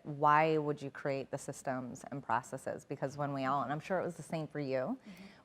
why would you create the systems and processes? Because when we all, and I'm sure it was the same for you,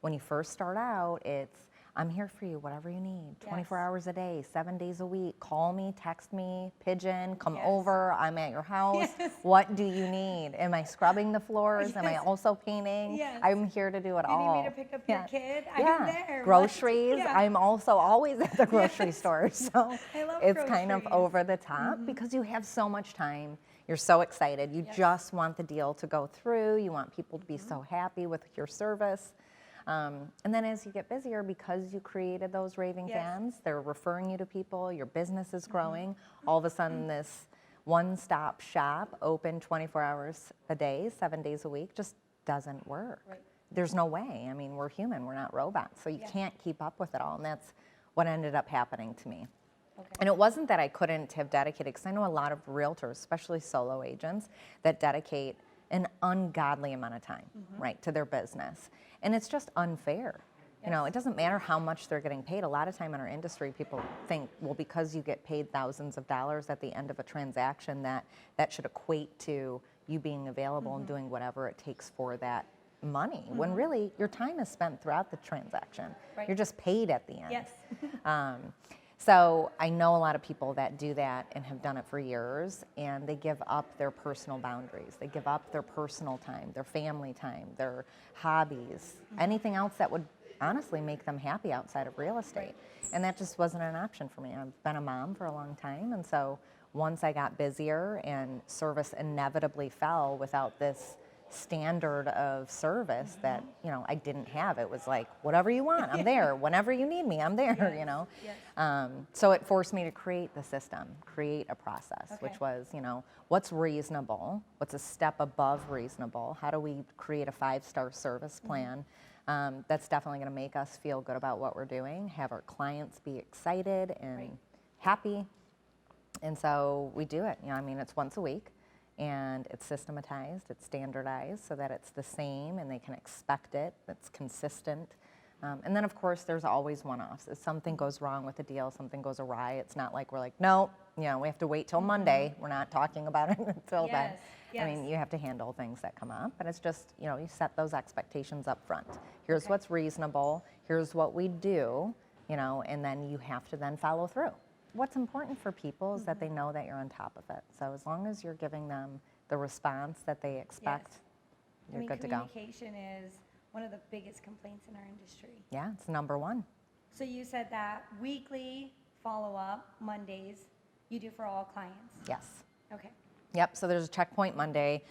when you first start out, it's, I'm here for you, whatever you need, 24 hours a day, 7 days a week. Call me, text me, pigeon, come over, I'm at your house. What do you need? Am I scrubbing the floors? Am I also painting? I'm here to do it all. You need me to pick up your kid? I'm there. Groceries, I'm also always at the grocery store. So it's kind of over the top because you have so much time. You're so excited. You just want the deal to go through. You want people to be so happy with your service. And then as you get busier, because you created those raving fans, they're referring you to people, your business is growing, all of a sudden this one-stop shop, open 24 hours a day, 7 days a week, just doesn't work. There's no way. I mean, we're human, we're not robots, so you can't keep up with it all, and that's what ended up happening to me. And it wasn't that I couldn't have dedicated, because I know a lot of realtors, especially solo agents, that dedicate an ungodly amount of time, right, to their business. And it's just unfair. You know, it doesn't matter how much they're getting paid. A lot of time in our industry, people think, well, because you get paid thousands of dollars at the end of a transaction, that should equate to you being available and doing whatever it takes for that money, when really your time is spent throughout the transaction. You're just paid at the end. So I know a lot of people that do that and have done it for years, and they give up their personal boundaries. They give up their personal time, their family time, their hobbies, anything else that would honestly make them happy outside of real estate. And that just wasn't an option for me. I've been a mom for a long time, and so once I got busier and service inevitably fell without this standard of service that, you know, I didn't have. It was like, whatever you want, I'm there. Whenever you need me, I'm there, you know. So it forced me to create the system, create a process, which was, you know, what's reasonable? What's a step above reasonable? How do we create a 5-star service plan that's definitely going to make us feel good about what we're doing, have our clients be excited and happy. And so we do it. You know, I mean, it's once a week. And it's systematized, it's standardized so that it's the same and they can expect it, it's consistent. And then of course there's always one-offs. If something goes wrong with a deal, something goes awry, it's not like we're like, no, you know, we have to wait till Monday. We're not talking about it until then. I mean, you have to handle things that come up, but it's just, you know, you set those expectations up front. Here's what's reasonable, here's what we do, you know, and then you have to then follow through. What's important for people is that they know that you're on top of it. So as long as you're giving them the response that they expect, you're good to go. Communication is one of the biggest complaints in our industry. Yeah, it's number one. So you said that weekly follow-up Mondays you do for all clients? Yes. Okay. Yep, so there's a checkpoint Monday.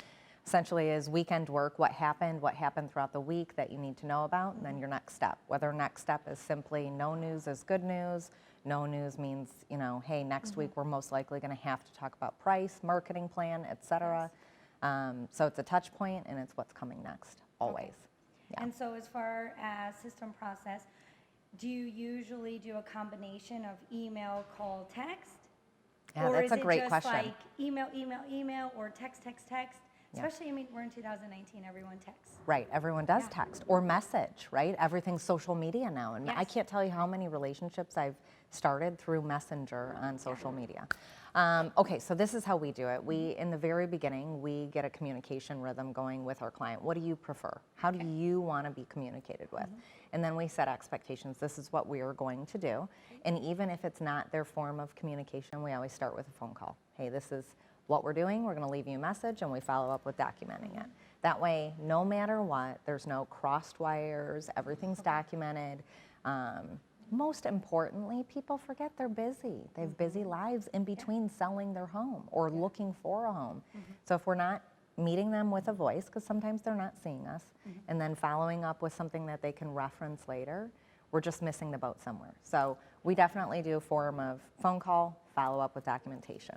Essentially is weekend work, what happened throughout the week that you need to know about, and then your next step. Whether next step is simply no news is good news, no news means, you know, hey, next week we're most likely going to have to talk about price, marketing plan, etc. So it's a touch point and it's what's coming next, always. And so as far as system process, do you usually do a combination of email, call, text? Yeah, or that's a great question. Or is it just like email, or text? Especially, I mean, we're in 2019, everyone texts. Right, everyone does text or message, right? Everything's social media now. And I can't tell you how many relationships I've started through Messenger on social media. Okay, so this is how we do it. We, in the very beginning, we get a communication rhythm going with our client. What do you prefer? How do you want to be communicated with? And then we set expectations. This is what we are going to do. And even if it's not their form of communication, we always start with a phone call. Hey, this is what we're doing. We're going to leave you a message, and we follow up with documenting it. That way, no matter what, there's no crossed wires, everything's documented. Most importantly, people forget they're busy. They have busy lives in between selling their home or looking for a home. So if we're not meeting them with a voice, because sometimes they're not seeing us, and then following up with something that they can reference later, we're just missing the boat somewhere. So we definitely do a form of phone call, follow up with documentation.